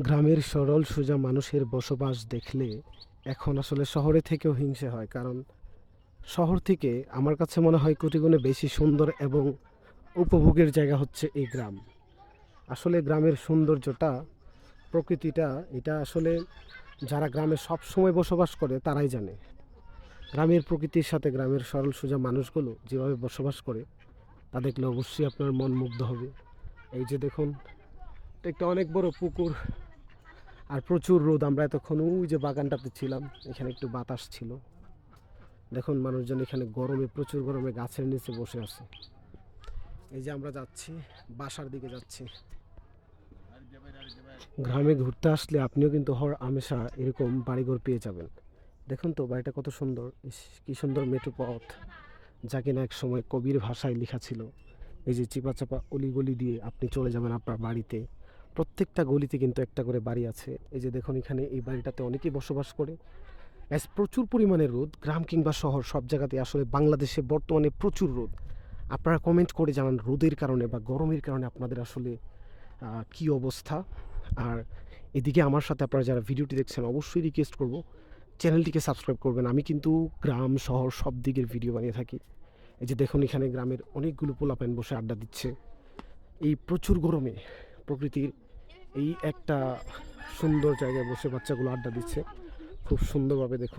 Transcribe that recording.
গ্রামের সরল সোজা মানুষের বসবাস দেখলে এখন আসলে শহরে থেকেও হিংসে হয়, কারণ শহর থেকে আমার কাছে মনে হয় কোটি গুণে বেশি সুন্দর এবং উপভোগের জায়গা হচ্ছে এই গ্রাম। আসলে গ্রামের সৌন্দর্যটা, প্রকৃতিটা, এটা আসলে যারা গ্রামে সব সময় বসবাস করে তারাই জানে। গ্রামের প্রকৃতির সাথে গ্রামের সরল সোজা মানুষগুলো যেভাবে বসবাস করে তা দেখলে অবশ্যই আপনার মন মুগ্ধ হবে। এই যে দেখুন, এটা একটা অনেক বড় পুকুর আর প্রচুর রোদ। আমরা এতক্ষণ ওই যে বাগানটাতে ছিলাম, এখানে একটু বাতাস ছিল। দেখুন মানুষজন এখানে গরমে, প্রচুর গরমে গাছের নিচে বসে আছে। এই যে আমরা যাচ্ছি, বাসার দিকে যাচ্ছি। গ্রামে ঘুরতে আসলে আপনিও কিন্তু হর হামেশা এরকম বাড়িঘর পেয়ে যাবেন। দেখুন তো বাড়িটা কত সুন্দর, ইস কি সুন্দর মেঠো পথ, যা কিনা এক সময় কবির ভাষায় লেখা ছিল। এই যে চিপা চাপা অলিগলি দিয়ে আপনি চলে যাবেন আপনার বাড়িতে। প্রত্যেকটা গলিতে কিন্তু একটা করে বাড়ি আছে। এই যে দেখুন এখানে এই বাড়িটাতে অনেকেই বসবাস করে। প্রচুর পরিমাণে রোদ, গ্রাম কিংবা শহর সব জায়গাতে আসলে বাংলাদেশে বর্তমানে প্রচুর রোদ। আপনারা কমেন্ট করে জানান রোদের কারণে বা গরমের কারণে আপনাদের আসলে কি অবস্থা। আর এদিকে আমার সাথে আপনারা যারা ভিডিওটি দেখছেন অবশ্যই রিকোয়েস্ট করব চ্যানেলটিকে সাবস্ক্রাইব করবেন। আমি কিন্তু গ্রাম শহর সব দিকের ভিডিও বানিয়ে থাকি। এই যে দেখুন এখানে গ্রামের অনেকগুলো পোলাপান বসে আড্ডা দিচ্ছে এই প্রচুর গরমে। প্রকৃতির এই একটা সুন্দর জায়গায় বসে বাচ্চাগুলো আড্ডা দিচ্ছে খুব সুন্দরভাবে। দেখুন।